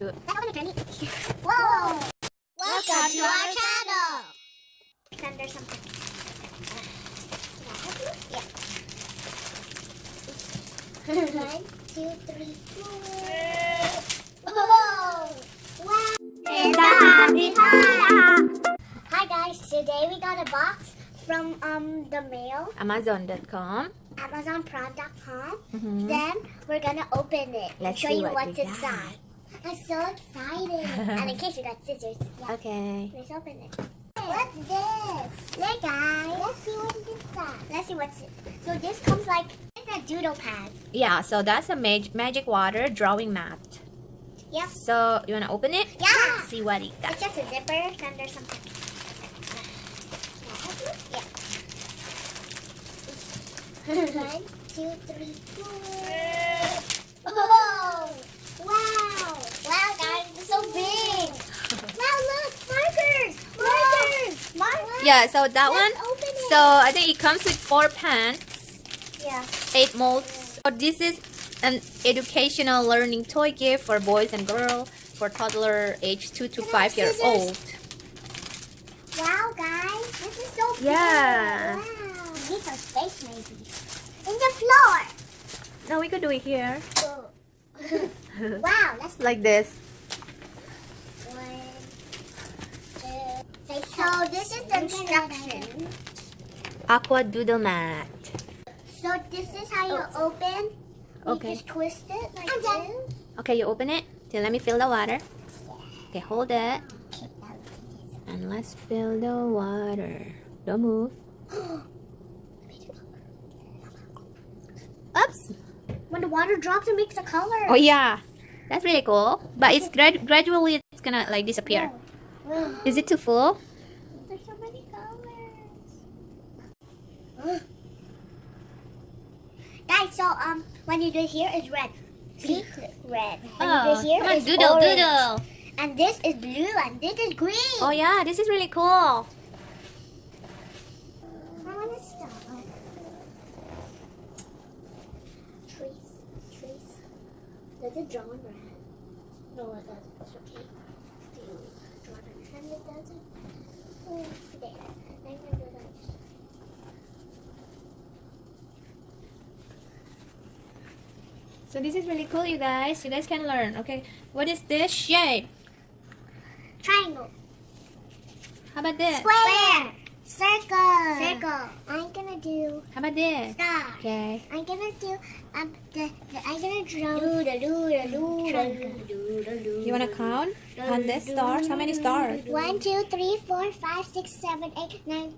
Whoa! Welcome to our channel! Thunder something. Yeah. 1, 2, 3, 4. Whoa! Wow! It's a happy time! Hi guys, today we got a box from the mail. Amazon.com. AmazonPrime.com. Then we're gonna open it. Let's show see you what what's we inside. I'm so excited. And in case you got scissors. Yeah. Okay. Let's open it. What's this? Look guys. Let's see what's inside. Let's see what's so this comes like it's a doodle pad. Yeah, so that's a magic water drawing mat. Yep. So you wanna open it? Yeah. See what it got. It's just a zipper. Then there's something. Yeah. 1, 2, 3, 4. Oh! Wow! Wow, guys, it's so big. Wow, look, markers. Yeah, so that Let's one. open it. So I think it comes with 4 pens, Yeah. 8 molds. So this is an educational learning toy gift for boys and girls for toddler age 2 to 5 years old. Wow, guys, this is so big. Yeah. Wow. We need some space, maybe. In the floor. No, we could do it here. Wow, that's Like this. 1, 2. So this is the instruction. Aqua doodle mat. So this is how you open. You Okay. just twist it like this. Okay, you open it. Then let me fill the water. Okay, hold it. And let's fill the water. Don't move. Oops. When the water drops, it makes a color. Oh yeah, that's really cool. But it's gradually it's gonna like disappear. Wow. Is it too full? There's so many colors. Guys, so when you do it here, it's red. See, red. When you do it here, come on, it's doodle, orange. doodle. And this is blue, and this is green. Oh yeah, this is really cool. I want to start. Trees. Does it draw on red? No, it doesn't. It's okay. Do you draw on red? And it doesn't. Oh, there. I'm going to do that. So this is really cool, you guys. You guys can learn. Okay, what is this shape? Triangle. How about this? Square. Circle. I'm gonna do How about this? star. Okay. I'm gonna do I'm gonna draw doodle. You wanna count on this stars? How many stars? 1, 2, 3, 4, 5, 6, 7, 8, 9,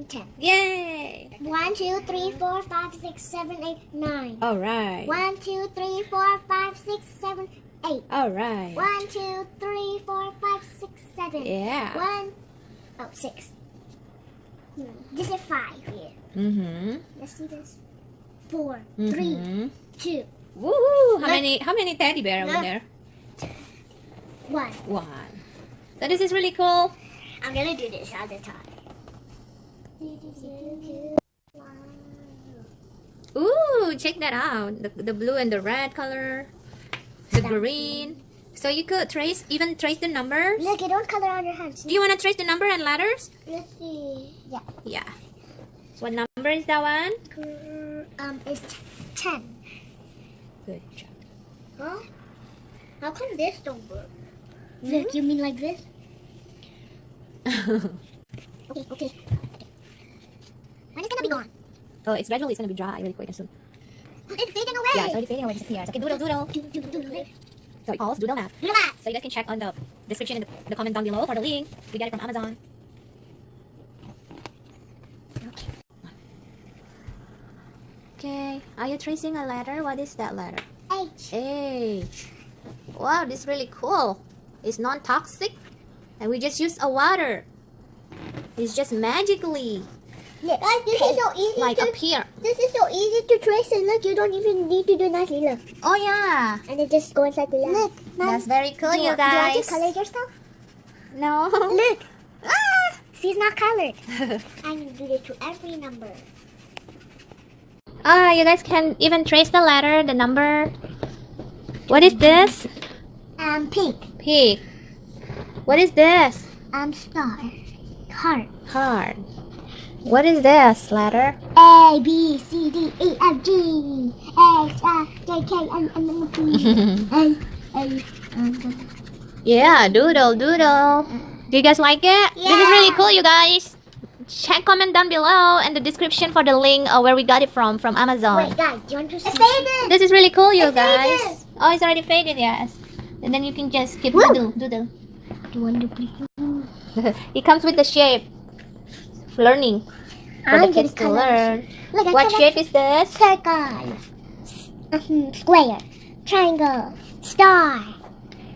10. Yay! 1, 2, 3, 4, 5, 6, 7, 8, 9. All right. 1, 2, 3, 4, 5, 6, 7, 8. All right. 1, 2, 3, 4, 5, 6, 7. Yeah. 6. This is 5 here. Mhm. Let's see this. 4, Mhm. 3, 2, Woohoo! How many teddy bear over Look. there? 1. 1. So this is really cool. I'm gonna do this all the time. Ooh, check that out. The blue and the red color. The green. So you could even trace the numbers. Look, you don't color on your hands. Do you want to trace the number and letters? Let's see. Yeah. Yeah. What number is that one? It's 10. Good job. Huh? How come this don't work? Look, you mean like this? Okay. When is it gonna be gone? Oh, it's gradually gonna be dry really quick and soon. It's fading away. Yeah, it's already fading away. Disappears. Okay, doodle. Doodle. So it calls doodle map. Doodle map. So you guys can check on the description in the comment down below for the link. We got it from Amazon. Okay, are you tracing a letter? What is that letter? H. H. Wow, this is really cool. It's non-toxic, and we just use a water. It's just magically Look, guys, this is so easy like to appear. This is so easy to trace, and look, you don't even need to do nothing. Look, Oh yeah, and it just goes like the line. Look, that's very cool, do you you want to guys. color your stuff? No. Look, ah, see, it's not colored. I can do it to every number. Ah, you guys can even trace the letter, the number. What is this? L Pig. Pig. What is this? Star. Heart. Heart. What is this letter? A, B, C, D, E, F, G, H, I, J, K, L, M, N, P, A, Yeah, Doodle, Doodle. Do you guys like it? Yeah. This is really cool, you guys. Check comment down below and the description for the link where we got it from Amazon. Wait, guys, do you want to see? It's faded. This is really cool, you It's guys. faded. Oh, it's already faded, yes. And then you can just keep Woo. Doodle. Do you want to play? It comes with the shape. Learning. For the kids to learn. Look, What shape is this? Circle. Square. Triangle. Star.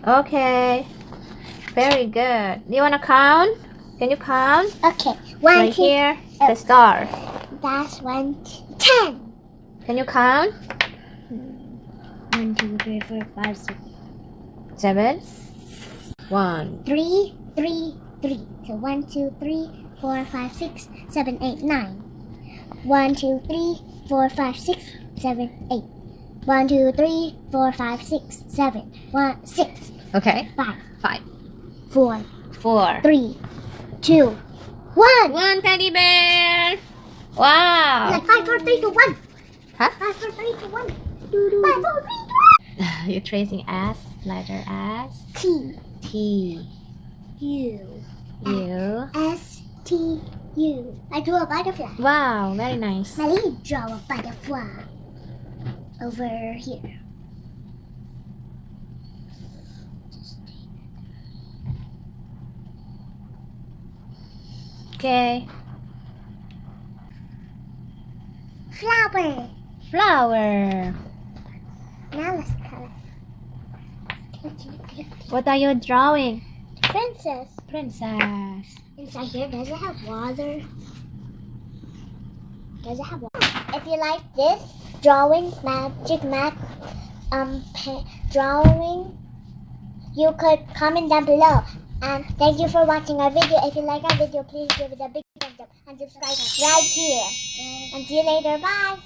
Okay. Very good. Do you want to count? Can you count? Okay. One, Right two. here, the star. That's 1, 10. Can you count? 1, 2, 3, 4, 5, 6, 7. 1. 3, 3, 3. So 1, 2, 3, 4, 5, 6, 7, 8, 9. 1, 2, 3, 4, 5, 6, 7, 8. 1, 2, 3, 4, 5, 6, 7. 1, 6, Okay. 5, 5. 4, 4. 3, 2, 1. 1 teddy bear. Wow. Like 5, 4, 3, 2, 1. Huh? 5, 4, 3, 2, 1. 5, 4, 3, 2, You're tracing S. Letter S. 1. T, T. U, U. S, T, U. I drew a butterfly. Wow. Very nice. Now let me draw a butterfly over here. Okay. Flower. Flower. Now let's color. What are you drawing? Princess. Princess. Inside here, does it have water? Does it have water? If you like this drawing, magic math, drawing, you could comment down below. And thank you for watching our video. If you like our video, please give it a big thumbs up and subscribe right here. And see you later. Bye.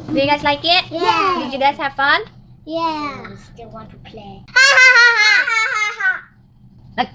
Do you guys like it? Yeah. Did you guys have fun? Yeah. I still want to play. Like.